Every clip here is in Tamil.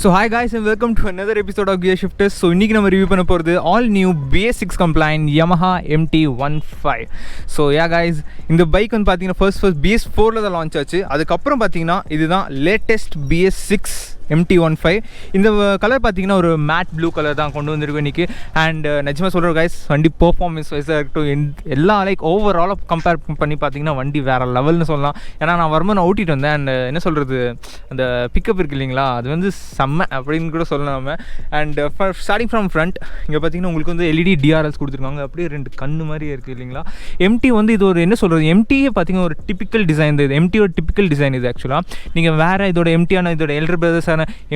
So hi guys and welcome to another episode of Gear Shifters. So இன்னைக்கு நம்ம ரிவ்யூ பண்ண போகிறது all new BS6 compliant Yamaha MT-15. So yeah guys, இந்த பைக் வந்து பார்த்தீங்கன்னா ஃபர்ஸ்ட் BS4ல தான் லான்ச் ஆச்சு. அதுக்கப்புறம் பார்த்தீங்கன்னா இதுதான் லேட்டஸ்ட் BS6 MT-15. இந்த கலர் பார்த்தீங்கன்னா ஒரு மேட் ப்ளூ கலர் தான் கொண்டு வந்திருக்கும் இன்றைக்கி. அண்ட் நிஜமாக சொல்கிறேன் கைஸ், வண்டி பர்ஃபார்மன்ஸ் வைஸாக இருக்கட்டும், எல்லா லைக் ஓவராலாக கம்பேர் பண்ணி பார்த்தீங்கன்னா வண்டி வேறு லெவல்னு சொல்லலாம். ஏன்னா நான் வரும்போது நான் ஓட்டிகிட்டு வந்தேன். அண்ட் என்ன சொல்கிறது, அந்த பிக்கப் இருக்குது இல்லைங்களா, அது வந்து செம்ம அப்படின்னு கூட சொல்லலாம். அண்ட் ஸ்டார்டிங் ஃப்ரம் ஃப்ரண்ட் இங்கே பார்த்தீங்கன்னா உங்களுக்கு வந்து LED DRLs கொடுத்துருக்காங்க. அப்படியே ரெண்டு கண்ணு மாதிரியே இருக்குது இல்லைங்களா. MT வந்து இது ஒரு என்ன சொல்கிறது, MTயே பார்த்தீங்கன்னா ஒரு டிப்பிக்கல் டிசைன். இது MT-யோட டிப்பிக்கல் டிசைன் இது ஆக்சுவலாக. நீங்கள் வேறு இதோட MT-ஆன இதோட elder brothers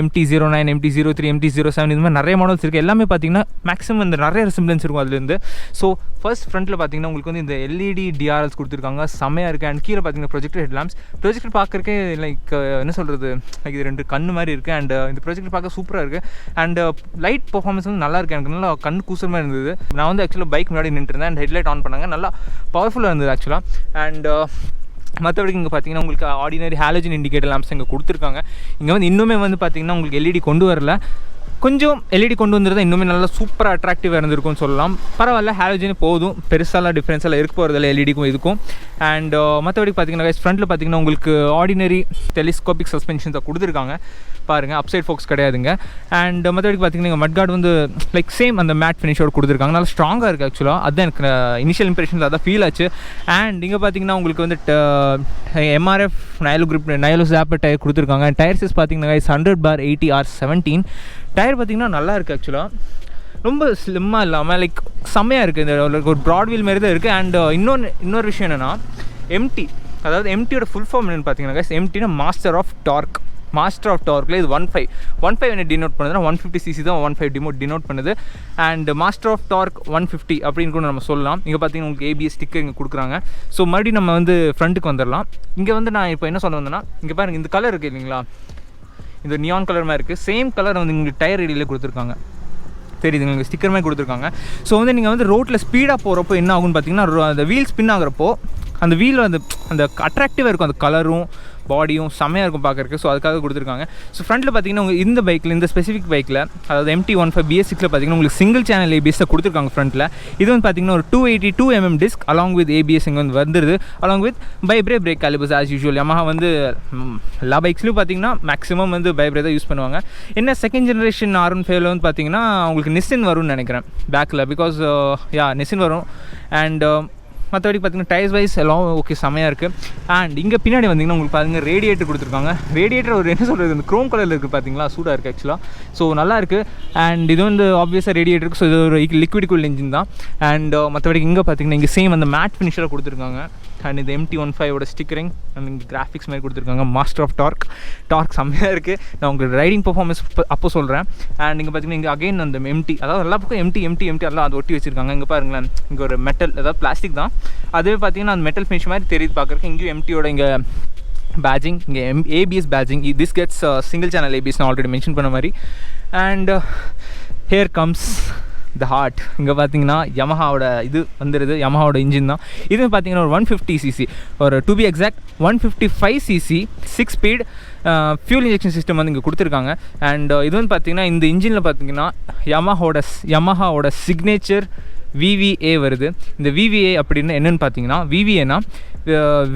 MT-09, MT-03, MT-07 இது மாதிரி நிறைய மாடல்ஸ் இருக்குது. எல்லாமே பார்த்தீங்கன்னா மேக்ஸிமம் இந்த நிறைய ரெசிம்பிளன்ஸ் இருக்கும் அதுலேருந்து. ஸோ ஃபர்ஸ்ட் ஃப்ரண்ட்டில் பார்த்தீங்கன்னா உங்களுக்கு வந்து இந்த LED DRLs கொடுத்துருக்காங்க, செம்மையாக இருக்குது. அண்ட் கீழே பார்த்தீங்கன்னா ப்ரொஜெக்டர் ஹெட்லாம்ப்ஸ். ப்ரொஜெக்டர் பார்க்குறக்கே லைக் என்ன சொல்கிறது, லைக் இது ரெண்டு கண்ணு மாதிரி இருக்குது. அண்ட் இந்த ப்ரொஜெக்டர் பார்க்க சூப்பராக இருக்குது. அண்ட் லைட் பர்ஃபார்மன்ஸ் வந்து நல்லா இருக்குது. எனக்கு நல்லா கண்ணு கூசமாக இருந்தது. நான் வந்து ஆக்சுவலாக பைக் முன்னாடி நின்றுருந்தேன். அண்ட் ஹெட்லைட் ஆன் பண்ணாங்க, நல்லா பவர்ஃபுல்லாக இருந்தது ஆக்சுவலாக. அண்ட் மற்றபடிக்கு இங்கே பார்த்தீங்கன்னா உங்களுக்கு ஆர்டினரி ஹாலோஜன் இண்டிகேட்டர் லேம்ப்ஸ் இங்கே கொடுத்துருக்காங்க. இங்கே வந்து இன்னுமே வந்து பார்த்தீங்கன்னா உங்களுக்கு LED கொண்டு வரல. கொஞ்சம் LED கொண்டு வந்துருந்தா இன்னுமே நல்லா சூப்பராக அட்ராக்டிவாக இருந்திருக்கும்னு சொல்லலாம். பரவாயில்ல, ஹாலோஜன் போதும், பெருசாலாம் டிஃப்ரென்ஸெல்லாம் இருக்க போகிறதில்ல LEDக்கும் இதுக்கும். அண்ட் மற்றபடி பார்த்தீங்கன்னா ஃப்ரண்ட்டில் பார்த்தீங்கன்னா உங்களுக்கு ஆர்டினரி டெலிஸ்கோபிக் சஸ்பென்ஷன்ஸை கொடுத்துருக்காங்க பாருங்கள், அப்சைட் ஃபோக்ஸ் கிடையாதுங்க. அண்ட் மற்றபடி பார்த்தீங்கன்னா மட் கார்டு வந்து லைக் சேம் அந்த மேட் ஃபினிஷோடு கொடுத்துருக்காங்க, நல்லா ஸ்ட்ராங்காக இருக்குது ஆக்சுவலாக. அதுதான் எனக்கு இனிஷியல் இம்ப்ரெஷன்ஸ் அதான் ஃபீல் ஆச்சு. அண்ட் இங்கே பார்த்தீங்கன்னா உங்களுக்கு வந்து MRF நயலோ ஜாப்பர் டயர் கொடுத்துருக்காங்க. டயர் சைஸ் பார்த்தீங்கன்னா 100/80R17 டயர் பார்த்தீங்கன்னா நல்லா இருக்குது ஆக்சுவலாக. ரொம்ப ஸ்லிம்மாக இல்லாமல் லைக் செம்மையாக இருக்குது. இந்த ஒரு ப்ராட் வீல் மாதிரி தான் இருக்குது. அண்ட் இன்னொரு விஷயம் என்னென்னா MT, அதாவது MT-யோட ஃபுல் ஃபார்ம் என்னென்னு பார்த்தீங்கன்னா MT-னா master of torque. Master of டார்க்கில் இது 15 என்ன டினோட் பண்ணுதுன்னா 150cc தான் 15 டினோட் பண்ணுது. அண்ட் மாஸ்டர் ஆஃப் டார்க் 150 அப்படின்னு கூட நம்ம சொல்லலாம். இங்கே பார்த்தீங்கன்னா உங்களுக்கு ABS ஸ்டிக்கர் இங்கே கொடுக்குறாங்க. ஸோ மறுபடியும் நம்ம வந்து ஃப்ரண்ட்டுக்கு வந்துடலாம். இங்கே வந்து நான் இப்போ என்ன சொல்ல வந்தேன்னா, இங்கே பாருங்கள் இந்த கலர் இருக்குது இல்லைங்களா, இந்த நியான் கலர் மாதிரி இருக்குது. சேம் கலர் வந்து உங்களுக்கு டயர் ரெடியில் கொடுத்துருக்காங்க, தெரியுது உங்களுக்கு ஸ்டிக்கர் மாதிரி கொடுத்துருக்காங்க. ஸோ வந்து நீங்கள் வந்து ரோட்டில் ஸ்பீடாக போகிறப்போ என்ன ஆகுன்னு பார்த்தீங்கன்னா, அந்த வீல் ஸ்பின் ஆகிறப்போ அந்த வீல் அந்த அட்ராக்டிவாக இருக்கும், அந்த கலரும் பாடியும் செம்மையாக இருக்கும் பார்க்குறக்கு. ஸோ அதுக்காக கொடுத்துருக்காங்க. ஸோ ஃப்ரண்ட்டில் பார்த்தீங்கன்னா உங்களுக்கு இந்த பைக்கில், இந்த ஸ்பெசிஃபிக் பைக்கில், அதாவது MT-15 BS6ல் பார்த்தீங்கன்னா உங்களுக்கு சிங்கிள் சேனல் ABS கொடுத்துருக்காங்க ஃப்ரண்ட்டில். இது வந்து பார்த்தீங்கன்னா ஒரு 282 mm disc along with ABS இங்கே வந்து வந்துடுது, along with ByBre brake calipers as usual. Yamaha வந்து எல்லா பைக்ஸ்லையும் பார்த்தீங்கன்னா மேக்ஸிமம் வந்து பைப்ரே தான் யூஸ் பண்ணுவாங்க. என்ன செகண்ட் ஜென்ரேஷன் R15 வந்து பார்த்தீங்கன்னா உங்களுக்கு நிசின் வரும்னு நினைக்கிறேன் பேக்கில், பிகாஸ் நிசின் வரும். அண்ட் மற்றபடி பார்த்தீங்கன்னா டயர்ஸ் வைஸ் எல்லாம் ஓகே, செம்மையாக இருக்குது. அண்ட் இங்கே பின்னாடி வந்தீங்கன்னா உங்களுக்கு பாருங்கள் ரேடியேட்டர் கொடுத்துருக்காங்க. ரேடியேட்டர் ஒரு என்ன சொல்கிறது, இந்த க்ரோம் கலரில் இருக்குது பார்த்தீங்களா, சூடாக இருக்குது ஆக்சுவலாக. ஸோ நல்லா இருக்குது. அண்ட் இது வந்து ஆப்வியஸாக ரேடியேட்டருக்கு, ஸோ இது ஒரு லிக்விட் கூல் இன்ஜின் தான். அண்ட் மற்றபடி இங்கே பார்த்தீங்கன்னா இங்கே சேம் அந்த மேட் ஃபினிஷராக கொடுத்துருக்காங்க. அண்ட் இது MT-15 ஸ்டிக்கரிங் அண்ட் இங்கே கிராஃபிக்ஸ் மாதிரி கொடுத்துருக்காங்க. மாஸ்டர் ஆஃப் டார்க் செம்மையாக இருக்குது. நான் உங்களுக்கு ரைடிங் பர்ஃபார்மன்ஸ் அப்போ சொல்கிறேன். அண்ட் இங்கே பார்த்தீங்கன்னா இங்கே அகைன் அந்த MT, அதாவது எல்லா பக்கம் MT எல்லாம் அது ஒட்டி வச்சுருக்காங்க. இங்கே பாருங்களேன், இங்கே ஒரு மெட்டல், அதாவது பிளாஸ்டிக் தான், அதுவே பார்த்தீங்கன்னா அந்த மெட்டல் ஃபினிஷ் மாதிரி தெரியுது பார்க்குறக்கு. இங்கேயும் MT-யோட இங்கே பேஜிங், இங்கே ABS பேஜிங். This gets single channel ABS நான் ஆல்ரெடி மென்ஷன் பண்ண மாதிரி. And here comes the heart. இங்கே பார்த்தீங்கன்னா Yamahaவோட இது வந்துடுது, Yamahaவோட இன்ஜின் தான். இது பார்த்தீங்கன்னா ஒரு 150cc, ஒரு to be exact 155cc 6 speed fuel injection system வந்து இங்கே கொடுத்துருக்காங்க. அண்ட் இது வந்து பார்த்தீங்கன்னா இந்த இன்ஜினில் பார்த்தீங்கன்னா Yamahaவோட சிக்னேச்சர் VVA வருது. இந்த VVA அப்படின்னு என்னென்னு பார்த்தீங்கன்னா, VVAனா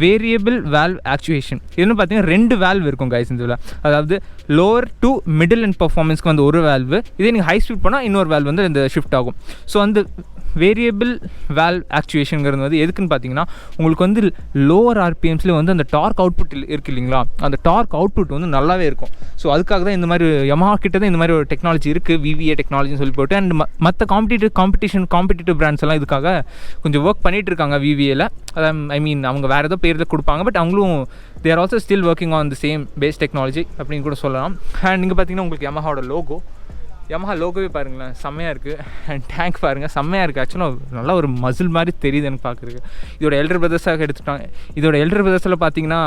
வேரியபிள் வேல்வ் ஆக்சுவேஷன். இதுன்னு பார்த்தீங்கன்னா 2 வேல்வ் இருக்கும் கைஸ் இந்த இதில். அதாவது லோவர் டு மிடில் அண்ட் பர்ஃபார்மன்ஸ்க்கு வந்து ஒரு வேல்வு, இதே நீங்கள் ஹை ஸ்பீட் போனால் இன்னொரு வேல்வ் வந்து இந்த ஷிஃப்ட் ஆகும். ஸோ அந்த வேரியபிள் வேல்வ் ஆக்சுவேஷனுங்கிறது வந்து எதுக்குன்னு பார்த்தீங்கன்னா, உங்களுக்கு வந்து லோவர் RPMஸில் வந்து அந்த டார்க் அவுட்புட் இருக்குது இல்லைங்களா, அந்த டார்க் அவுட்புட் வந்து நல்லாவே இருக்கும். ஸோ அதுக்காக தான் இந்த மாதிரி Yamaha கிட்ட தான் இந்த மாதிரி ஒரு டெக்னாலஜி இருக்குது, VVA டெக்னாலஜின்னு சொல்லி போட்டு. அண்ட் மற்ற காம்படிட்டிவ் பிராண்ட்ஸ் எல்லாம் இதுக்காக கொஞ்சம் ஒர்க் பண்ணிகிட்டு இருக்காங்க VVAல. ஐ மீன் அவங்க வேறு ஏதோ பேர் தான் கொடுப்பாங்க, பட் அவங்களும் they are also still working on the same base technology அப்படின்னு கூட சொல்லலாம். அண்ட் இங்கே பார்த்தீங்கன்னா உங்களுக்கு Yamahaவோட Yamaha லோகோவே பாருங்களேன், செம்மையாக இருக்குது. அண்ட் டேங்க் பாருங்கள், செம்மையாக இருக்குது. ஆக்சுவலாக நல்லா ஒரு மசில் மாதிரி தெரியுது எனக்கு பார்க்குறதுக்கு. இதோட எல்டர் பிரதர்ஸாக எடுத்துட்டாங்க. இதோட எல்டர் பிரதர்ஸில் பார்த்தீங்கன்னா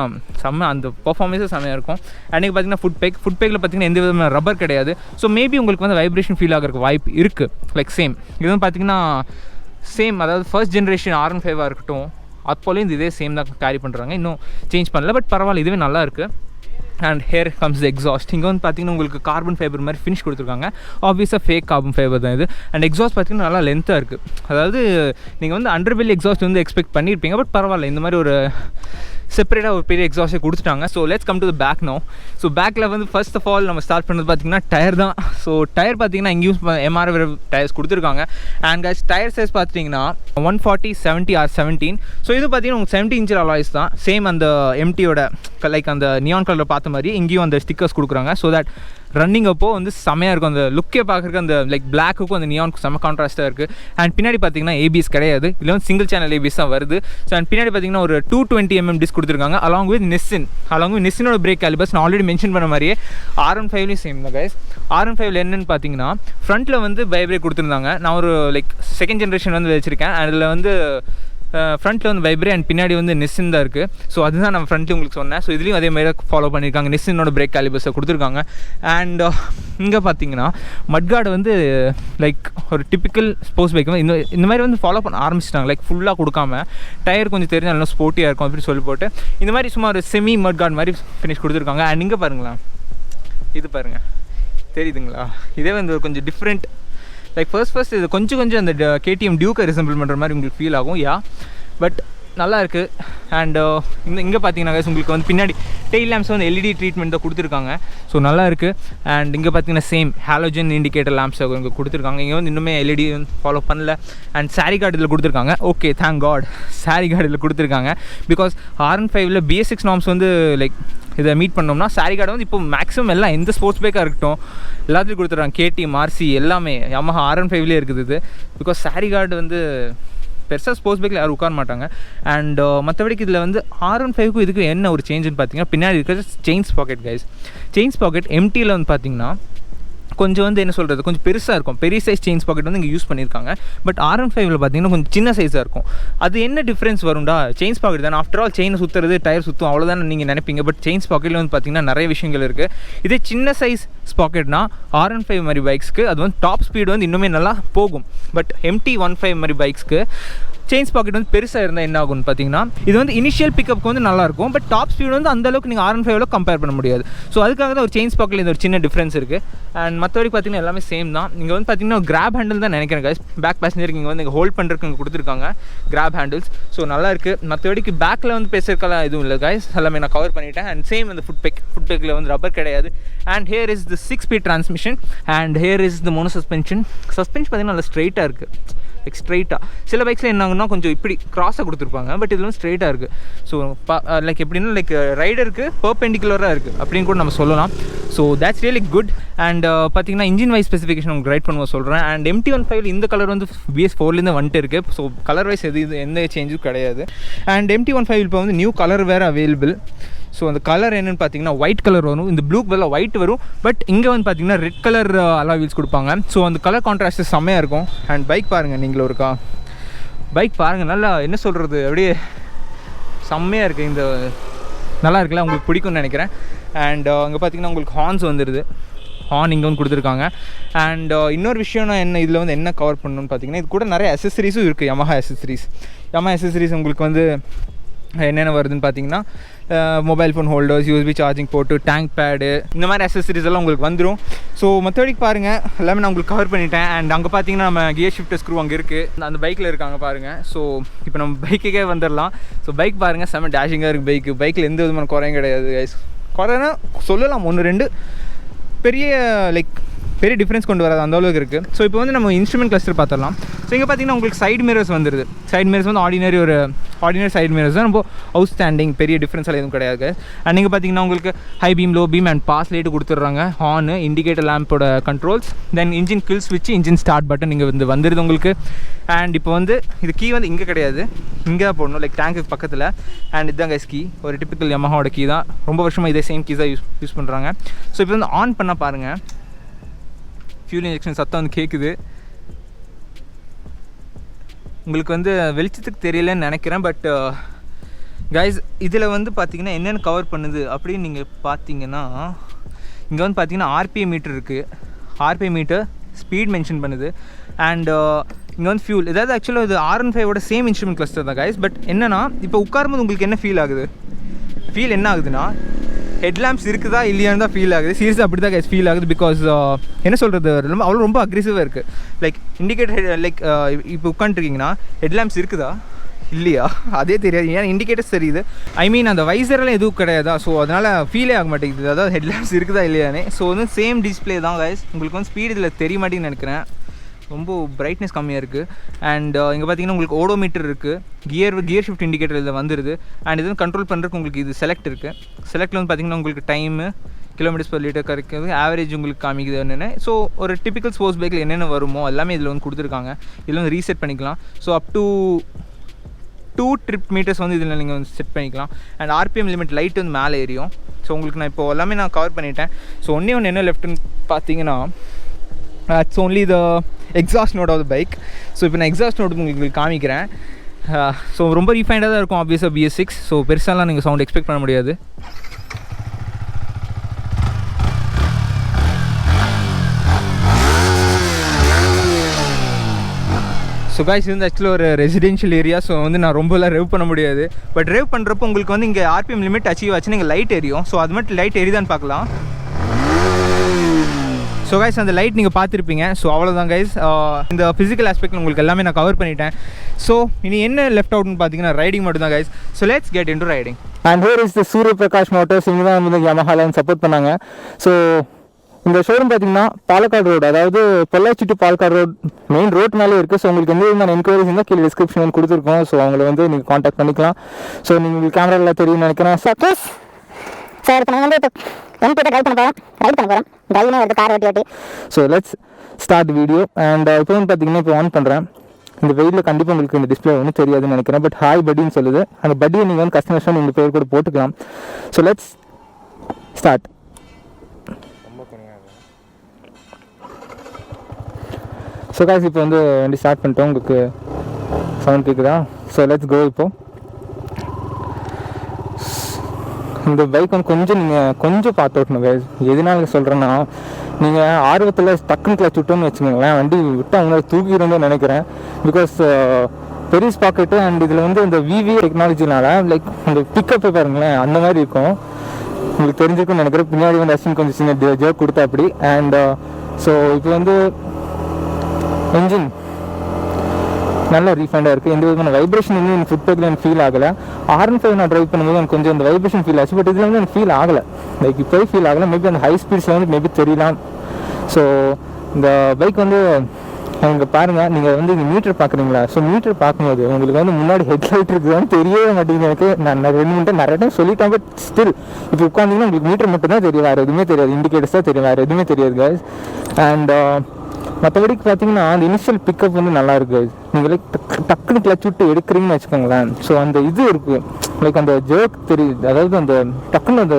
அந்த பர்ஃபார்மன்ஸே செம்மையாக இருக்கும். அன்றைக்கி பார்த்தீங்கன்னா ஃபுட் பேக்கில் பார்த்தீங்கன்னா எந்த விதமான ரப்பர் கிடையாது. ஸோ மேபி உங்களுக்கு வந்து வைப்ரேஷன் ஃபீல் ஆகிறதுக்கு வாய்ப்பு இருக்குது. லைக் சேம் இது வந்து பார்த்தீங்கன்னா அதாவது ஃபர்ஸ்ட் ஜென்ரேஷன் R15 இருக்கட்டும், அப்போலேயும் இதே சேம் தான் கேரி பண்ணுறாங்க, இன்னும் சேஞ்ச் பண்ணல. பட் பரவாயில்ல, இதுவே நல்லா இருக்குது. And hair comes the exhaust. இங்கே வந்து பார்த்தீங்கன்னா உங்களுக்கு கார்பன் ஃபைபர் மாதிரி ஃபினிஷ் கொடுத்துருக்காங்க. ஆப்வியஸாக ஃபேக் கார்பன் ஃபைபர் தான் இது. அண்ட் எக்ஸாஸ்ட் பார்த்தீங்கன்னா நல்லா லென்த்தாக இருக்குது. அதாவது நீங்கள் வந்து அண்டர்பெல்லி எக்ஸாஸ்ட் வந்து எக்ஸ்பெக்ட் பண்ணியிருப்பீங்க, பட் பரவாயில்ல, இந்த மாதிரி ஒரு செப்பரேட்டாக ஒரு பெரிய எக்ஸாஸ்ட்டே கொடுத்துட்டாங்க. So let's come to the back now. So பேக்கில் வந்து ஃபர்ஸ்ட் ஆஃப் ஆல் நம்ம ஸ்டார்ட் பண்ணது பார்த்தீங்கன்னா டயர் தான். ஸோ டயர் பார்த்தீங்கன்னா இங்கேயும் MRF டயர்ஸ் கொடுத்துருக்காங்க. அண்ட் கைஸ் டயர் சைஸ் பார்த்தீங்கன்னா 140/70R17. ஸோ இது பார்த்தீங்கன்னா உங்களுக்கு 70 இன்ச் அலாய்ஸ் தான். சேம் அந்த MTயோட லைக் அந்த நியான் கலரில் பார்த்த மாதிரி இங்கேயும் அந்த ஸ்டிக்கர்ஸ் கொடுக்குறாங்க. ஸோ தட் ரன்னிங் அப்போ வந்து செமையாக இருக்கும். அந்த லுக்கே பார்க்குறக்கு அந்த லைக் பிளாக்குக்கும் அந்த நியானுக்கும் செம்ம கான்ட்ராஸ்ட்டாக இருக்குது. அண்ட் பின்னாடி பார்த்தீங்கன்னா ABS கிடையாது, இல்லை வந்து சிங்கிள் சேனல் ABS தான் வருது. ஸோ அண்ட் பின்னாடி பார்த்தீங்கன்னா ஒரு 220mm டிஸ்க் கொடுத்துருக்காங்க அலாங் வித் நிஸ்ஸினோட பிரேக் கேலிபர்ஸ். நான் ஆல்ரெடி மென்ஷன் பண்ண மாதிரியே R15லையும் சேம் தான் கைஸ். R15ல் என்னென்னு பார்த்தீங்கன்னா ஃப்ரண்ட்டில் வந்து வைப்ரேட் கொடுத்துருந்தாங்க. நான் ஒரு லைக் செகண்ட் ஜென்ரேஷன் வந்து வச்சுருக்கேன். அதில் வந்து ஃப்ரண்ட்டில் வந்து வைப்ரே அண்ட் பின்னாடி வந்து நிஸ்ஸின் தான் இருக்குது. ஸோ அதுதான் நம்ம ஃப்ரண்ட்லேயும் உங்களுக்கு சொன்னேன். ஸோ இதுலேயும் அதே மாதிரி ஃபாலோ பண்ணியிருக்காங்க. நிஸ்ஸினோட பிரேக் கேலிபர்ஸை கொடுத்துருக்காங்க. அண்ட் இங்கே பார்த்தீங்கன்னா மட்கார்டு வந்து லைக் ஒரு டிப்பிக்கல் ஸ்போர்ட்ஸ் பைக் வந்து இந்த மாதிரி வந்து ஃபாலோ பண்ண ஆரம்பிச்சிட்டாங்க. லைக் ஃபுல்லாக கொடுக்காம டயர் கொஞ்சம் தெரிஞ்சு நல்லா ஸ்போர்ட்டியாக இருக்கும் அப்படின்னு சொல்லி போட்டு இந்த மாதிரி சும்மா ஒரு செமி மட்கார்டு மாதிரி ஃபினிஷ் கொடுத்துருக்காங்க. அண்ட் இங்கே பாருங்களேன், இது பாருங்கள், தெரியுதுங்களா? இதே வந்து கொஞ்சம் டிஃப்ரெண்ட் லைக் ஃபர்ஸ்ட் இது கொஞ்சம் அந்த KTM டியூக்கை ரிசம்பிள் பண்ணுற மாதிரி உங்களுக்கு ஃபீல் ஆகும். பட் நல்லா இருக்குது. அண்ட் இங்கே பார்த்தீங்கன்னா உங்களுக்கு வந்து பின்னாடி டெயில் லேம்ப்ஸ் வந்து LED ட்ரீட்மெண்ட் தான் கொடுத்துருக்காங்க. ஸோ நல்லா இருக்குது. அண்ட் இங்கே பார்த்தீங்கன்னா சேம் ஹாலோஜன் இண்டிகேட்டர் லேம்ப்ஸ் இங்கே கொடுத்துருக்காங்க. இங்கே வந்து இன்னுமே LED வந்து ஃபாலோ பண்ணல. அண்ட் சாரி கார்டு இதில் கொடுத்துருக்காங்க. Okay, thank God sari guard இதில் கொடுத்துருக்காங்க. பிகாஸ் R15ல் BS6 நார்ம்ஸ் வந்து லைக் இதை மீட் பண்ணோம்னா சாரி கார்டு வந்து இப்போ மேக்ஸிமம் எல்லாம் எந்த ஸ்போர்ட்ஸ் பைக்காக இருக்கட்டும் எல்லாத்துலையும் கொடுத்துட்றாங்க. KTM, RC எல்லாமே Yamaha R15லே இருக்குது இது. பிகாஸ் சாரி கார்டு வந்து பெருசாக ஸ்போர்ட்ஸ் பைக்கில் யாரும் உட்கார மாட்டாங்க. அண்ட் மற்றபடிக்கு இதில் வந்து R15க்கும் இதுக்கு என்ன ஒரு சேஞ்சுன்னு பார்த்தீங்கன்னா பின்னாடி இருக்கிற chains pocket guys. Chains pocket MTயில் வந்து பார்த்தீங்கன்னா கொஞ்சம் வந்து என்ன சொல்கிறது, கொஞ்சம் பெருசாக இருக்கும். பெரிய சைஸ் செயின்ஸ் பாக்கெட் வந்து இங்கே யூஸ் பண்ணியிருக்காங்க. பட் R15ல் பார்த்தீங்கன்னா கொஞ்சம் சின்ன சைஸாக இருக்கும். அது என்ன டிஃப்ரென்ஸ் வரும்டா, செயின்ஸ் பாக்கெட் தானே, ஆஃப்டர் ஆல் செயின் சுற்றுறது டயர் சுற்றும் அவ்வளோதான் நீங்கள் நினைப்பீங்க. பட் செயின்ஸ் பாக்கெட்டில் வந்து பார்த்தீங்கன்னா நிறைய விஷயங்கள் இருக்குது. இதே சின்ன சைஸ் பாக்கெட்னா R15 மாதிரி பைக்ஸ்க்கு அது வந்து டாப் ஸ்பீடு வந்து இன்னுமே நல்லா போகும். பட் MT15 மாதிரி பைக்ஸ்க்கு செயின்ஸ் பாக்கெட் வந்து பெருசாக இருந்தால் என்ன ஆகும்னு பார்த்தீங்கன்னா இது வந்து இனிஷியல் பிக்கப்புக்கு வந்து நல்லாயிருக்கும். பட் டாப் ஸ்பீடு வந்து அந்தளவுக்கு நீங்கள் R15ல் கம்பேர் பண்ண முடியாது. ஸோ அதுக்காக தான் ஒரு செயின்ஸ் பாக்கெட்டில் இந்த ஒரு சின்ன டிஃப்ரென்ஸ் இருக்குது. அண்ட் மற்றபடி பார்த்தீங்கன்னா எல்லாமே சேம் தான். இங்கே வந்து பார்த்தீங்கன்னா கிராப் ஹேண்டில் தான் நினைக்கிறேன் கைஸ். பேக் பேசஞ்சருக்கு இங்கே வந்து இங்கே ஹோல்ட் பண்ணுறதுக்கு இங்கே கொடுத்துருக்காங்க கிராப் ஹேண்டில்ஸ். ஸோ நல்லா இருக்குது. மற்றபடிக்கு பேக்கில் வந்து பேசுறதுக்கெல்லாம் எதுவும் இல்லை கைஸ், எல்லாமே நான் கவர் பண்ணிட்டேன். அண்ட் சேம் அந்த ஃபுட் பேக்கில் வந்து ரப்பர் கிடையாது. And here is the 6-speed transmission. And here is the mono suspension பார்த்தீங்கன்னா நல்லா ஸ்ட்ரைட்டாக இருக்குது. லைக் ஸ்ட்ரைட்டாக சில பைக்ஸில் என்னாங்கன்னா கொஞ்சம் இப்படி க்ராஸாக கொடுத்துருப்பாங்க. பட் இதில் வந்து ஸ்ட்ரைட்டாக இருக்குது. ஸோ லைக் எப்படின்னா லைக் ரைடருக்கு பெர்பெண்டிகுலராக இருக்குது அப்படின்னு கூட நம்ம சொல்லலாம். So that's really good. And பார்த்தீங்கன்னா இன்ஜின் வைஸ் ஸ்பெசிஃபிகேஷன் உங்களுக்கு ரைட் பண்ணுவோம் சொல்கிறேன். அண்ட் MT15 இந்த கலர் வந்து BS4லேருந்து வந்துட்டு இருக்குது. ஸோ கலர் வைஸ் எந்த சேஞ்சும் கிடையாது. அண்ட் MT15 இப்போ வந்து நியூ கலர் வேறு அவைலபிள். ஸோ அந்த கலர் என்னென்னு பார்த்தீங்கன்னா ஒயிட் கலர் வரும். இந்த ப்ளூ கலர் ஒயிட் வரும். பட் இங்கே வந்து பார்த்தீங்கன்னா ரெட் கலர் அலாய் வீல்ஸ் கொடுப்பாங்க. ஸோ அந்த கலர் கான்ட்ராஸ்ட் செம்மையாக இருக்கும். அண்ட் பைக் பாருங்கள், நீங்களும் இருக்கா பைக் பாருங்கள், நல்லா என்ன சொல்கிறது, அப்படியே செம்மையாக இருக்குது. இந்த நல்லா இருக்குல்ல, உங்களுக்கு பிடிக்கும்னு நினைக்கிறேன். அண்ட் அங்கே பார்த்தீங்கன்னா உங்களுக்கு ஹார்ன்ஸ் வந்துடுது. ஹார்ன் இங்கே வந்து கொடுத்துருக்காங்க. அண்ட் இன்னொரு விஷயம் நான் இதில் வந்து என்ன கவர் பண்ணணும்னு பார்த்தீங்கன்னா இது கூட நிறைய அசசரிஸும் இருக்குது. Yamaha அசசரிஸ் உங்களுக்கு வந்து என்னென்ன வருதுன்னு பார்த்தீங்கன்னா mobile phone holders, USB charging போட்டு, டேங்க் பேடு, இந்த மாதிரி அசசரிஸ் எல்லாம் உங்களுக்கு வந்துடும். ஸோ மற்றபடிக்கு பாருங்கள் எல்லாமே நான் உங்களுக்கு கவர் பண்ணிட்டேன். அண்ட் அங்கே பார்த்தீங்கன்னா நம்ம கியர் ஷிஃப்டர் ஸ்க்ரூ அங்கே இருக்குது, அந்த பைக்கில் இருக்காங்க பாருங்கள். ஸோ இப்போ நம்ம பைக்குக்கே வந்துடலாம். ஸோ பைக் பாருங்கள் செம்ம டேஷிங்காக இருக்குது. பைக்கில் எந்த விதமான குறையும் கிடையாது கைஸ். குறைனா சொல்லலாம் 1-2 பெரிய டிஃப்ரென்ஸ் கொண்டு வராது, அந்த அளவுக்கு இருக்குது. ஸோ இப்போ வந்து நம்ம இன்ஸ்ட்ருமெண்ட் கிளஸ்டர் பார்த்துடலாம். ஸோ இங்கே பார்த்தீங்கன்னா உங்களுக்கு சைடு மிரர்ஸ் வந்துடுது. சைடு மிரர்ஸ் வந்து ஆர்டினரி சைடு மிரர்ஸ் தான், ரொம்ப அவுட் ஸ்டாண்டிங், பெரிய டிஃப்ரென்ஸ் எல்லாம் எதுவும் கிடையாது. அண்ட் நீங்கள் பார்த்தீங்கன்னா உங்களுக்கு high beam, low beam and pass light கொடுத்துட்றாங்க. ஹார்னு, இண்டிகேட்டர் லேம்போட கண்ட்ரோல்ஸ், தென் இன்ஜின் கில் ஸ்விட்ச், இன்ஜின் ஸ்டார்ட் பட்டன் இங்கே வந்து வந்துடுது உங்களுக்கு. அண்ட் இப்போ வந்து இது கீ வந்து இங்கே கிடையாது, இங்கே போடணும், லைக் டேங்க்கு பக்கத்தில். அண்ட் இதுதான் கைஸ் கீ, ஒரு டிப்பிக்கல் Yamahaவோட கீ தான். ரொம்ப வருஷமாக இதே சேம் கீ தான் யூஸ் பண்ணுறாங்க. ஸோ இப்போ வந்து ஆன் பண்ண பாருங்கள், ஃபியூல் இன்ஜெக்ஷன் சத்தம் வந்து கேட்குது. உங்களுக்கு வந்து வெளிச்சத்துக்கு தெரியலன்னு நினைக்கிறேன். பட் கைஸ் இதில் வந்து பார்த்தீங்கன்னா என்னென்ன கவர் பண்ணுது அப்படின்னு நீங்கள் பார்த்தீங்கன்னா இங்கே வந்து பார்த்தீங்கன்னா RPM மீட்டர் இருக்குது. RPM மீட்டர் ஸ்பீட் மென்ஷன் பண்ணுது. அண்ட் இங்கே வந்து ஃபியூல், ஏதாவது ஆக்சுவலாக இது R15ஓட சேம் இன்ஸ்ட்ருமெண்ட் கிளஸ்டர் தான் கைஸ். பட் என்னென்னா இப்போ உட்காரும்போது உங்களுக்கு என்ன ஃபீல் ஆகுது, என்ன ஆகுதுன்னா ஹெட்லாம்ப்ஸ் இருக்குதா இல்லையான்னு தான் ஃபீல் ஆகுது. சீரியஸாக அப்படி தான் ஃபீல் ஆகுது. பிகாஸ் என்ன சொல்கிறது, ரொம்ப அக்ரெசிவாக இருக்குது. லைக் இண்டிகேட்டர் லைக் இப்போ உட்காந்துருக்கீங்கன்னா ஹெட்லாம்ப்ஸ் இருக்குதா இல்லையா அதே தெரியாது. ஏன்னா இண்டிகேட்டர்ஸ் தெரியுது. ஐ மீன் அந்த வைசரெல்லாம் எதுவும் கிடையாதா. ஸோ அதனால் ஃபீலே ஆக மாட்டேங்குது அதாவது ஹெட்லாம்ப்ஸ் இருக்குதா இல்லையானே. ஸோ வந்து சேம் டிஸ்பிளே தான் கைஸ். உங்களுக்கு வந்து ஸ்பீடு இதில் தெரிய மாட்டேங்குன்னு நினைக்கிறேன். ரொம்ப பிரைட்னஸ் கம்மியாக இருக்குது. அண்ட் இங்கே பார்த்தீங்கன்னா உங்களுக்கு ஓடோமீட்டர் இருக்குது. கியர் ஷிஃப்ட் இண்டிகேட்டர் இதில் வந்துடுது. அண்ட் இது கண்ட்ரோல் பண்ணுறதுக்கு உங்களுக்கு இது செலக்ட் இருக்குது. செலக்டில் வந்து பார்த்திங்கன்னா உங்களுக்கு டைமு, கிலோமீட்டர்ஸ் பர் லிட்டர் கிடைக்கிறது, ஆவரேஜ் உங்களுக்கு காமிக்குது என்னென்ன. ஸோ ஒரு டிப்பிக்கல் ஸ்போர்ட்ஸ் பைக்கில் என்னென்ன வருமோ எல்லாமே இதில் வந்து கொடுத்துருக்காங்க. இதில் வந்து ரீசெட் பண்ணிக்கலாம். So up to 2 trip metres வந்து இதில் நீங்கள் வந்து செட் பண்ணிக்கலாம். அண்ட் ஆர்பிஎம் லிமிட் லைட் வந்து மேலே ஏறியும். ஸோ உங்களுக்கு நான் இப்போ எல்லாமே நான் கவர் பண்ணிட்டேன். ஸோ ஒன்று என்ன லெஃப்ட்டுன்னு பார்த்தீங்கன்னா it's only the exhaust note of the bike. So இப்போ நான் எக்ஸாஸ்ட் நோட் உங்களுக்கு காமிக்கிறேன். ஸோ ரொம்ப ரீஃபைண்டாக தான் இருக்கும் ஆப்வியஸாக BS6. ஸோ பெருசாலாம் நீங்கள் சவுண்ட் எக்ஸ்பெக்ட் பண்ண முடியாது. ஸோ காய்ஸ் வந்து ஆக்சுவலி ஒரு ரெசிடென்ஷியல் ஏரியா. ஸோ வந்து நான் ரொம்பலாம் ரெவ் பண்ண முடியாது. பட் ரெவ் பண்ணுறப்போ உங்களுக்கு வந்து இங்கே ஆர்பிஎம் லிமிட் அச்சீவ் ஆச்சு, நீங்கள் லைட் எரியும். ஸோ அது மட்டும் லைட் எரிதான்னு பார்க்கலாம். ஸோ கைஸ் அந்த லைட் நீங்கள் பார்த்துருப்பீங்க. ஸோ அவ்வளோதான் கைஸ். இந்த ஃபிசிக்கல் ஆஸ்பெக்ட் உங்களுக்கு எல்லாமே நான் கவர் பண்ணிட்டேன். ஸோ இனி என்ன லெஃப்ட் அவுட்னு பார்த்தீங்கன்னா ரைடிங் மட்டும் தான் guys. So let's get into riding. And here is the Surya Prakash motors. இங்கே தான் வந்து யமஹாலாம் சப்போர்ட் பண்ணாங்க. ஸோ இந்த ஷோரூம் பார்த்தீங்கன்னா பாலக்காடு ரோடு, அதாவது Pollachi to Palakkad road main road மேலே இருக்குது. ஸோ உங்களுக்கு எந்த விதமான என்கொயரிஸ் இருந்தால் கீழே டிஸ்கிரிப்ஷன் கொடுத்துருக்கோம். ஸோ அவங்களை வந்து நீங்கள் காண்டாக்ட் பண்ணிக்கலாம். ஸோ நீங்கள் கேமராவில் தெரியும்னு நினைக்கிறேன். சார் இப்போ நாங்கள் வந்து எம்பிட்ட ரைட் பண்ண போகிறோம். ட்ரைவிங் வருது கார் ஓட்டி. So let's start video. And இப்போ வந்து பார்த்தீங்கன்னா இப்போ ஆன் பண்ணுறேன். இந்த வெயிலில் கண்டிப்பாக உங்களுக்கு இந்த டிஸ்பிளே ஒன்றும் தெரியாதுன்னு நினைக்கிறேன். பட் ஹாய் பட்டின்னு சொல்லுது. அந்த பட்டியை நீங்கள் வந்து கஸ்டமர்ஸாக நீங்கள் பேர் கூட போட்டுக்கலாம். So let's start. So guys இப்போ வந்து வண்டி ஸ்டார்ட் பண்ணிட்டோம். உங்களுக்கு சவுண்ட் கேட்குதா? So let's go. இப்போது இந்த பைக் வந்து கொஞ்சம் பார்த்து ஓட்டணும் கைஸ். எதனால சொல்கிறேன்னா, நீங்கள் ஆர்வத்தில் டக்குன்னு கிளச் விட்டோன்னு வச்சுக்கோங்களேன், வண்டி விட்டு அவங்கள தூக்கிடுன்னு நினைக்கிறேன். பிகாஸ் பெரிய பாக்கெட்டு அண்ட் இதில் வந்து இந்த விவி டெக்னாலஜினால லைக் அந்த பிக்கப் பாருங்களேன் அந்த மாதிரி இருக்கும். உங்களுக்கு தெரிஞ்சுக்குன்னு நினைக்கிறேன். பின்னாடி வந்து அஸ்வின் கொஞ்சம் சின்ன ஜர்க் கொடுத்தா அப்படி. அண்ட் ஸோ இப்போ வந்து என்ஜின் நல்ல ரீஃபைண்டாக இருக்குது. எந்த விதமான வைப்ரேஷன் வந்து எனக்கு ஃபுட் பேக்கில் எனக்கு ஃபீல் ஆகலை. R15 நான் ட்ரைவ் பண்ணும்போது எனக்கு கொஞ்சம் அந்த வைப்ரேஷன் ஃபீல் ஆச்சு. பட் இதில் வந்து எனக்கு ஃபீல் ஆகலை. லைக் இப்போயே ஃபீல் ஆகலை. மேபி அந்த ஹை ஸ்பீட்ஸில் வந்து மேபி தெரியலாம். ஸோ இந்த பைக் வந்து இங்கே பாருங்கள், நீங்கள் வந்து இங்கே மீட்டர் பார்க்குறீங்களா? ஸோ மீட்டர் பார்க்கும்போது உங்களுக்கு வந்து முன்னாடி ஹெட்லைட் இருக்குதுன்னு தெரியவே மாட்டேங்குது எனக்கு. நான் 2 மினிட் நிறைய டைம் சொல்லிட்டேன். பட் ஸ்டில் இப்போ உட்காந்திங்கன்னா உங்களுக்கு மீட்டர் மட்டும் தான் தெரியும், வேறு எதுவுமே தெரியாது. இண்டிகேட்டர்ஸ் தான் தெரியும், வேறு எதுவுமே தெரியாது கைஸ். அண்ட் மற்றபடிக்கு பார்த்தீங்கன்னா அந்த இனிஷியல் பிக்கப் வந்து நல்லா இருக்குது. நீங்கள் லைக் டக்குன்னு கிளச் விட்டு எடுக்கிறீங்கன்னு வச்சுக்கோங்களேன். ஸோ அந்த இது இருக்குது, லைக் அந்த ஜர்க் தெரியுது. அதாவது அந்த டக்குன்னு அந்த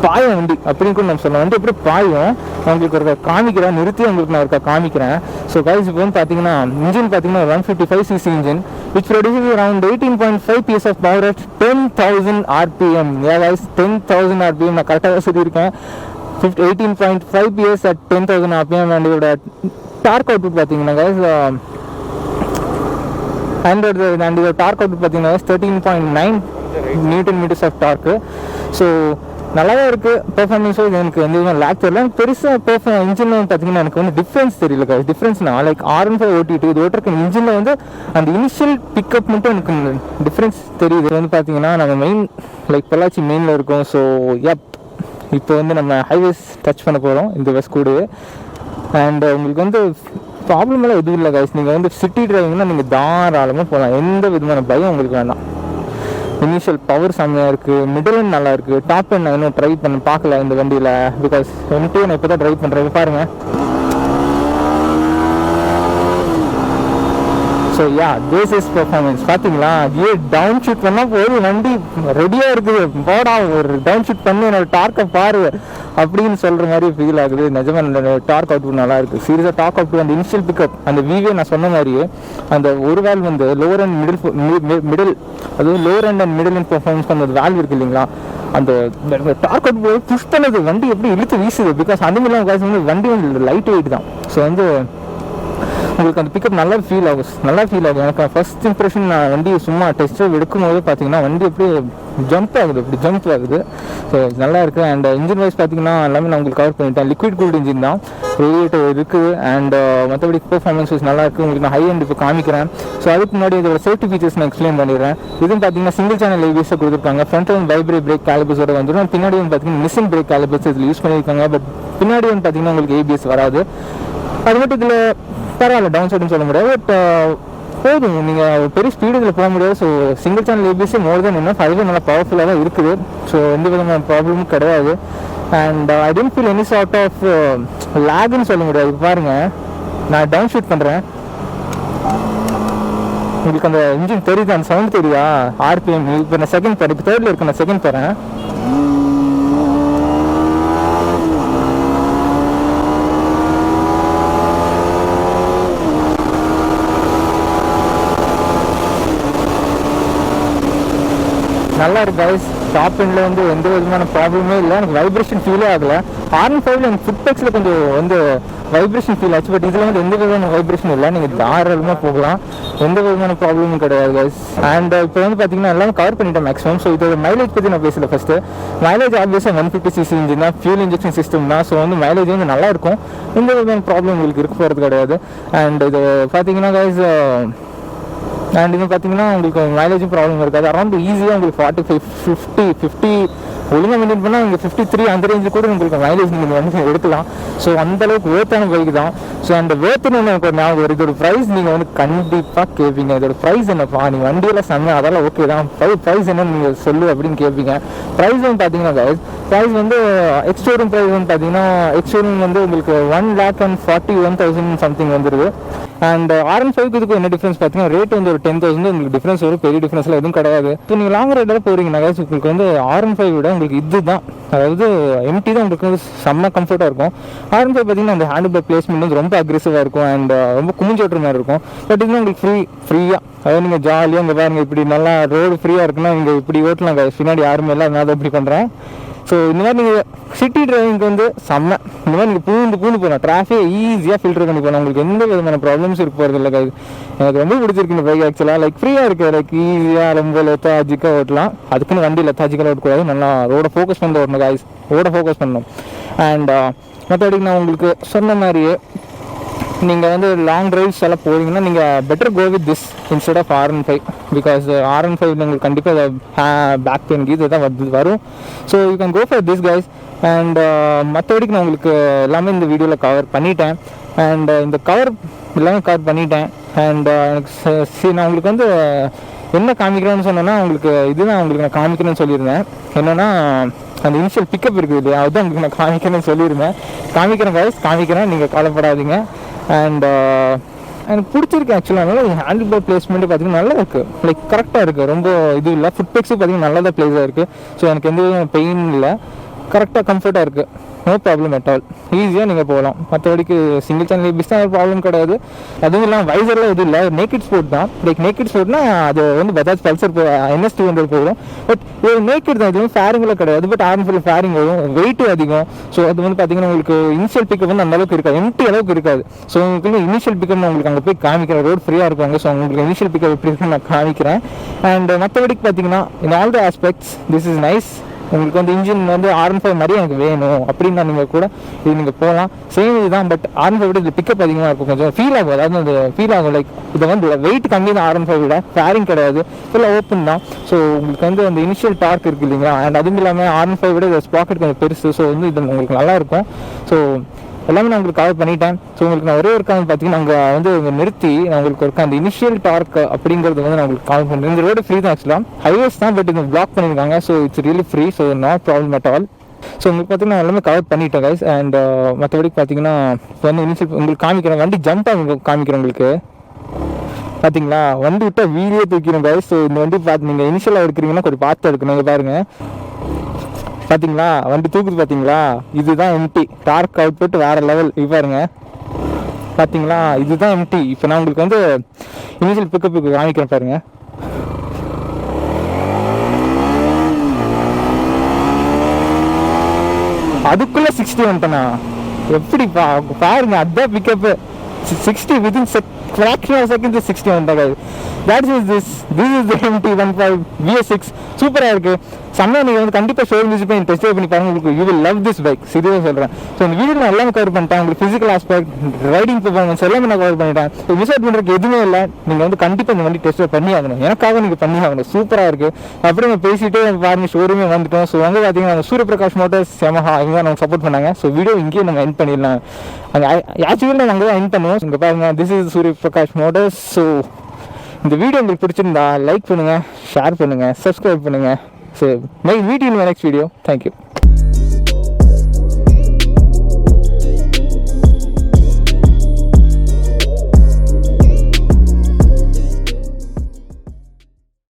பாயம் வண்டி அப்படின்னு கூட நம்ம சொல்லலாம். வண்டி எப்படி பாயும் உங்களுக்கு ஒரு காமிக்கிறேன், நிறுத்தி உங்களுக்கு நான் ஒருக்கா காமிக்கிறேன். ஸோ கைஸ் இப்போ வந்து பார்த்தீங்கன்னா இன்ஜின் பார்த்தீங்கன்னா 155cc engine which produces around 18.5 PS of power at 10,000 RPM. Guys 10,000 RPM நான் கரெக்டாக சொல்லியிருக்கேன். 18.5 PS at 10,000 RPM. அண்ட் இதோட டார்க் அவுட்புட் பார்த்தீங்கன்னா கைஸ் அண்ட் இதோட டார்க் அவுட்புட் பார்த்தீங்கன்னா 13.9 newton metres of torque. So நல்லாவே இருக்குது. பெர்ஃபார்மன்ஸும் இது எனக்கு வந்து லேக் தெரியல. பெருசாக இன்ஜினில் வந்து பார்த்தீங்கன்னா எனக்கு வந்து டிஃப்ரென்ஸ் தெரியல கைஸ். டிஃப்ரென்ஸ்னா லைக் R15 ஓட்டிட்டு இது ஓட்டுறக்கு இன்ஜினில் வந்து அந்த இனிஷியல் பிக்கப் மட்டும் எனக்கு டிஃப்ரென்ஸ் தெரியுது. இது வந்து பார்த்தீங்கன்னா நம்ம மெயின் லைக் பொள்ளாச்சி மெயினில் இருக்கும். ஸோ இப்போ வந்து நம்ம ஹைவேஸ் டச் பண்ண போகிறோம் இந்த பஸ் கூடவே. அண்ட் உங்களுக்கு வந்து ப்ராப்ளம் எல்லாம் எதுவும் இல்லை கைஸ். நீங்கள் வந்து சிட்டி டிரைவிங்னா நீங்கள் தாராளமாக போகலாம். எந்த விதமான பயம் உங்களுக்கு வேண்டாம். இனிஷியல் பவர் செம்மையாக இருக்குது. மிடில் எண்ட் நல்லா இருக்குது. டாப் எண்ட் நான் இன்னும் ட்ரை பண்ண பார்க்கல இந்த வண்டியில். பிகாஸ் MT நான் இப்போ தான் ட்ரைவ் பண்ணுறேன். பாருங்கள். So this is performance. பார்த்தீங்களா, டவுன் ஷூட் பண்ணால் போது வண்டி ரெடியாக இருக்குது. போடா ஒரு டவுன் ஷூட் பண்ணி என்னோட டார்க்கை பாரு அப்படின்னு சொல்கிற மாதிரி ஃபீல் ஆகுது. நிஜமாக டார்க் அவுட்புட் நல்லா இருக்குது. சீரியஸாக டார்க் அவுட் அந்த இனிஷியல் பிக்கப் அந்த விவே நான் சொன்ன மாதிரியே அந்த ஒரு வேல் வந்து லோவர் அண்ட் மிடில் அதாவது lower and middle and performance அந்த வேல்வ் இருக்குது இல்லைங்களா, அந்த டார்க் அவுட் போய் புஷ் பண்ணது வண்டி எப்படி இழுத்து வீசுது. பிகாஸ் அந்த மாதிரிலாம் வந்து வண்டி வந்து லைட் வெயிட் தான். ஸோ வந்து உங்களுக்கு அந்த பிக்கப் நல்லா ஃபீல் ஆகும். எனக்கு ஃபர்ஸ்ட் இம்ப்ரெஷன் நான் வண்டி சும்மா டெஸ்ட் ட்ரைவ் எடுக்கும்போது பார்த்தீங்கன்னா வண்டி அப்படியே ஜம்ப் ஆகுது. ஸோ நல்லா இருக்குது. அண்ட் இன்ஜின் வைஸ் பார்த்தீங்கன்னா எல்லாமே நான் உங்களுக்கு கவர் பண்ணிட்டேன். லிக்விட் கூல்டு இன்ஜின் தான், ரேடியேட்டர் இருக்குது. அண்ட் மற்றபடி பெர்ஃபார்மன்ஸ் வைஸ் நல்லா இருக்குது. உங்களுக்கு நான் ஹை எண்ட் இப்போ காமிக்கிறேன். ஸோ அதுக்கு முன்னாடி இதோட சேஃப்டி ஃபீச்சர்ஸ் நான் எக்ஸ்பிளைன் பண்ணிடுறேன். இதுவும் பார்த்தீங்கன்னா சிங்கிள் சேனல் ABS கொடுத்துருக்காங்க. ஃப்ரண்ட் வந்து வைப்ரேட் பிரேக் காலிபர்ஸோட வந்துடும். பின்னாடி வந்து பார்த்தீங்கன்னா மிஷின் பிரேக் காலிபர்ஸ் இதில் யூஸ் பண்ணியிருக்காங்க. பட் பின்னாடி வந்து பார்த்தீங்கன்னா உங்களுக்கு ABS வராது. அது மட்டும் இதில் பரவாயில்ல, டவுன் சைடுன்னு சொல்ல முடியாது. பட் போதும், நீங்கள் பெரிய ஸ்பீடு இதில் போக முடியாது. ஸோ சிங்கிள் சேனல் ABS மோர் தென் என்ன அதுவே நல்லா பவர்ஃபுல்லாக தான் இருக்குது. ஸோ எந்த விதமான ப்ராப்ளமும் கிடையாது. And I don't feel any sort of லேக்னு சொல்ல முடியாது. பாருங்கள், நான் டவுன் ஷூட் பண்ணுறேன், உங்களுக்கு அந்த இன்ஜின் தெரியுது, அந்த சவுண்ட் தெரியுதா, RPM. இப்போ நான் செகண்ட் இப்போ தேர்டில் இருக்கேன், நான் செகண்ட் போகிறேன். நல்லா இருக்கு கைஸ். டாப் எண்டில் வந்து எந்த விதமான ப்ராப்ளமே இல்லை. எனக்கு வைப்ரேஷன் ஃபீலே ஆகலை. R15 எனக்கு ஃபுட் பேக்ஸில் கொஞ்சம் வந்து வைப்ரேஷன் ஃபீல் ஆச்சு. பட் இதில் வந்து எந்த விதமான வைப்ரேஷன் இல்லை. நீங்கள் தாராளமாக போகலாம், எந்த விதமான ப்ராப்ளமும் கிடையாது கைஸ். அண்ட் இப்போ வந்து பார்த்தீங்கன்னா எல்லாமே கவர் பண்ணிட்டேன் மேக்ஸிமம். ஸோ இதோட மைலேஜ் பற்றி நான் பேசல. ஃபஸ்ட்டு மைலேஜ் ஆப்வியஸாக 150cc இன்ஜின் தான், ஃபியூல் இன்ஜெக்ஷன் சிஸ்டம் தான். ஸோ வந்து மைலேஜ் வந்து நல்லாயிருக்கும், எந்த விதமான ப்ராப்ளம் உங்களுக்கு இருக்க போகிறது கிடையாது. அண்ட் இது பார்த்தீங்கன்னா கைஸ், அண்ட் இது பார்த்தீங்கன்னா உங்களுக்கு மைலேஜும் ப்ராப்ளம் இருக்காது. அரௌண்ட் ஈஸியாக உங்களுக்கு 45, 50 ஒழுங்காக மெயின்டைன் பண்ணால் நீங்கள் 53 அந்த ரேஞ்சில் கூட உங்களுக்கு மைலேஜ் நீங்கள் வந்து எடுக்கலாம். ஸோ அந்தளவுக்கு வேர்த்தான பைக் தான். ஸோ அந்த வேர்த்துன்னு எனக்கு ஒரு ஞாபகம் வருது. இதோட ப்ரைஸ் நீங்கள் வந்து கண்டிப்பாக கேட்பீங்க, இதோட ப்ரைஸ் என்னப்பா, நீ வண்டியெல்லாம் செம்ம, அதெல்லாம் ஓகே தான், ப்ரைஸ் என்னன்னு நீங்கள் சொல்லு அப்படின்னு கேட்பீங்க. ப்ரைஸ் வந்து பார்த்தீங்கன்னா ப்ரைஸ் வந்து எக்ஸ்ஷோரூம் ப்ரைஸ் வந்து பார்த்தீங்கன்னா எக்ஸ்ஷோரூம் வந்து உங்களுக்கு 1,41,000 சம்திங் வந்துடுது. அண்ட் R15 இதுக்கு என்ன டிஃப்ரென்ஸ் பார்த்தீங்கன்னா ரேட் வந்து ஒரு 10,000 உங்களுக்கு டிஃப்ரென்ஸ் வரும். பெரிய டிஃப்ரென்ஸ்லாம் எதுவும் கிடையாது. இப்போ நீங்கள் லாங் ரைடில் போகிறீங்கன்னா உங்களுக்கு வந்து R15 விட உங்களுக்கு இதுதான், அதாவது MT தான் உங்களுக்கு வந்து செம்ம கம்ஃபர்ட்டாக இருக்கும். R15 பார்த்தீங்கன்னா அந்த ஹேண்ட் பேக் பிளேஸ்மெண்ட் வந்து ரொம்ப அக்ரெசிவாக இருக்கும் அண்ட் ரொம்ப குமிஞ்சு ஓட்டுற மாதிரி இருக்கும். பட் இது உங்களுக்கு ஃப்ரீயாக, அதாவது நீங்கள் ஜாலியாக இங்கே பாருங்கள், இப்படி நல்லா ரோடு ஃப்ரீயாக இருக்குன்னா நீங்கள் இப்படி ஓட்டலாம். பின்னாடி யாருமே இல்லை, நான் தான் இப்படி பண்ணுறேன். ஸோ இந்த மாதிரி நீங்கள் சிட்டி டிரைவிங்க்கு வந்து செம்ம, இந்த மாதிரி நீங்கள் பூந்து போகலாம், டிராஃபிக்கை ஈஸியாக ஃபில்டர் பண்ணி போகலாம். உங்களுக்கு எந்த விதமான ப்ராப்ளம்ஸ் இருக்க போகிறது இல்லை கைஸ். எனக்கு ரொம்ப பிடிச்சிருக்கு இந்த பைக் ஆக்சுவலாக. லைக் ஃப்ரீயாக இருக்குது, லைக் ஈஸியாக ரொம்ப லெத்தாஜிக்காக ஓட்டலாம். அதுக்குன்னு வண்டி லெத்தாஜிக்காக ஓட்டக்கூடாது, நல்லா ரோடை ஃபோக்கஸ் பண்ணி ஓட்டணும் கைஸ், ரோடை ஃபோக்கஸ் பண்ணணும். அண்ட் மற்றபடி நான் உங்களுக்கு சொன்ன மாதிரியே நீங்கள் வந்து லாங் ட்ரைவ்ஸ் எல்லாம் போகிறீங்கன்னா நீங்கள் better go with this instead of R15. Because R15 உங்களுக்கு கண்டிப்பாக பேக் பெயின் இது தான் வரும். So you can go for this guys. And மற்றபடிக்கு நான் உங்களுக்கு எல்லாமே இந்த வீடியோவில் கவர் பண்ணிட்டேன். அண்ட் இந்த கவர் எல்லாமே கவர் பண்ணிட்டேன். அண்ட் எனக்கு நான் உங்களுக்கு வந்து என்ன காமிக்கிறேன்னு சொன்னேன்னா உங்களுக்கு இதுதான் உங்களுக்கு நான் காமிக்கிறேன்னு சொல்லியிருந்தேன். என்னென்னா அந்த இனிஷியல் பிக்கப் இருக்குது இல்லையா, அதுதான் உங்களுக்கு நான் காமிக்கிறேன்னு சொல்லியிருந்தேன். காமிக்கிறேன் கைஸ், காமிக்கிறேன், நீங்கள் கவலைப்படாதீங்க. அண்ட் எனக்கு பிடிச்சிருக்கு ஆக்சுவலாக. அதனால ஹேண்டில் பார் பிளேஸ்மெண்ட்டு பார்த்தீங்கன்னா நல்லா இருக்குது, லைக் கரெக்டாக இருக்குது, ரொம்ப இது இல்லை. ஃபுட் பேக்ஸும் பார்த்தீங்கன்னா நல்லா தான் பிளேஸாக இருக்குது. ஸோ எனக்கு எந்த விதமான பெயின் இல்லை, கரெக்டாக கம்ஃபர்ட்டாக இருக்குது, நோ ப்ராப்ளம் அட் ஆல். ஈஸியாக நீங்கள் போகலாம். மற்றபடிக்கு சிங்கிள் சேனல் ABS தான் ஒரு ப்ராப்ளம் கிடையாது. அதுவும் இல்லாமல் வைசர்லாம் எதுவும் இல்லை, நேக்கட் ஸ்போர்ட் தான். லைக் நேக்கட் ஸ்போர்ட்னா அது வந்து பஜாஜ் பல்சர் NS 200 போயிடும். பட் இது நேக்கட் தான், எதுவும் ஃபேரிங்லாம் கிடையாது. பட் R15 ஃபேரிங் வரும், வெயிட்டும் அதிகம். ஸோ அது வந்து பார்த்தீங்கன்னா உங்களுக்கு இனிஷியல் பிக்கப் வந்து அந்த அளவுக்கு இருக்காது, MT அளவுக்கு இருக்காது. ஸோ உங்களுக்கு இனிஷியல் பிக்கப் நான் உங்களுக்கு அங்கே போய் காமிக்கிறேன், ரோடு ஃப்ரீயாக இருப்பாங்க. ஸோ உங்களுக்கு இனிஷியல் பிக்கப் எப்படி இருக்குன்னு நான் காமிக்கிறேன். அண்ட் மற்றபடிக்கு பார்த்தீங்கன்னா in all the aspects this is nice. உங்களுக்கு வந்து இன்ஜின் வந்து R15 மாதிரி எனக்கு வேணும் அப்படின்னு நீங்கள் கூட இது நீங்கள் போகலாம். சேம் இதுதான், பட் R15 விட இது பிக்கப் அதிகமாக இருக்கும், கொஞ்சம் ஃபீல் ஆகும். அதாவது அந்த ஃபீல் ஆகும் லைக் இதை வந்து வெயிட் கம்மி தான் R15 விட, ஃபேரிங் கிடையாது, ஃபுல்லாக ஓப்பன் தான். ஸோ உங்களுக்கு வந்து அந்த இனிஷியல் டார்க் இருக்குது இல்லைங்களா. அண்ட் அதுவும் இல்லாமல் R15 விட இந்த ஸ்பாக்கெட் கொஞ்சம் பெருசு. ஸோ வந்து இது உங்களுக்கு நல்லாயிருக்கும். ஸோ எல்லாமே நான் உங்களுக்கு கவர் பண்ணிட்டேன். ஸோ உங்களுக்கு நான் ஒரே ஒருக்காக பார்த்தீங்கன்னா நாங்கள் வந்து நிறுத்தி நான் உங்களுக்கு ஒருக்கா அந்த இனிஷியல் டார்க் அப்படிங்கிறது வந்து நான் உங்களுக்கு கவர் பண்ணுறேன். இந்த ரோடு ஃப்ரீ தான் ஆக்சுவலாக, ஹைவேஸ் தான், பட் இது பிளாக் பண்ணியிருக்காங்க. So it's really free, so not problem at all. So உங்களுக்கு பார்த்தீங்கன்னா எல்லாமே கவர் பண்ணிட்டேன் கைஸ். அண்ட் மற்றபடி பார்த்தீங்கன்னா இப்போ வந்து இனிஷியல் உங்களுக்கு காமிக்கிறேன், வண்டி ஜம்பாக காமிக்கிறேன் உங்களுக்கு. பார்த்தீங்களா, வண்டி விட்டால் வீடியோ தூக்கிறேன் கைஸ். ஸோ இந்த வண்டி பார்த்து நீங்கள் இனிஷியலாக எடுக்கிறீங்கன்னா கொஞ்சம் பார்த்து எடுக்கணும். இங்கே பாருங்கள், பார்த்தீங்களா வண்டி தூக்குது, பார்த்தீங்களா, இதுதான் MT டார்க் அவுட்புட் வேறு லெவல். இது பாருங்க, பார்த்தீங்களா, இதுதான் MT. இப்போ நான் உங்களுக்கு வந்து இனிஷியல் பிக்கப்புக்கு காமிக்கிறேன் பாருங்க. அதுக்குள்ளே 60 வந்துட்டேண்ணா, எப்படி பாருங்க, அதுதான் pickup. 60 within fraction of seconds 60 வந்துட்டாங்க. That is this is the MT-15 VS6. சூப்பராக இருக்குது. செம்மையாக நீங்கள் வந்து கண்டிப்பாக ஷோரூம் விசிட் பண்ணி டெஸ்ட் பண்ணி பாருங்க. உங்களுக்கு you will love this bike. இதுவே சொல்கிறேன். ஸோ இந்த வீடியோ நான் எல்லாமே கவர் பண்ணிட்டேன். உங்களுக்கு ஃபிசிக்கல் ஆஸ்பெக்ட், ரைடிங் பெர்ஃபார்மன்ஸ் எல்லாமே நான் கவர் பண்ணிட்டேன். ஸோ மிஸ் அவுட் பண்ணுறதுக்கு எதுவுமே இல்லை. நீங்கள் வந்து கண்டிப்பாக இந்த வண்டி டெஸ்ட் பண்ணி ஆகணும். எனக்காக நீங்கள் பண்ணி ஆகணும். சூப்பராக இருக்குது. அப்புறம் நம்ம பேசிட்டு பாருங்க ஷோரூமே வந்துட்டோம். ஸோ வந்து பார்த்தீங்கன்னா சூரியபிரகாஷ் மோட்டர்ஸ் Yamaha இவங்க தான் நமக்கு சப்போர்ட் பண்ணாங்க. ஸோ வீடியோ இங்கேயே நம்ம எண்ட் பண்ணிடலாம். அங்கே ஆக்சுவலி நம்ம அங்கே தான் எண்ட் பண்ணுவோம். இங்கே பாருங்க, this is Suryaprakash motors. So இந்த வீடியோ உங்களுக்கு பிடிச்சிருந்தா லைக் பண்ணுங்கள், ஷேர் பண்ணுங்கள், சப்ஸ்கிரைப் பண்ணுங்கள். So meet in my next video. Thank you.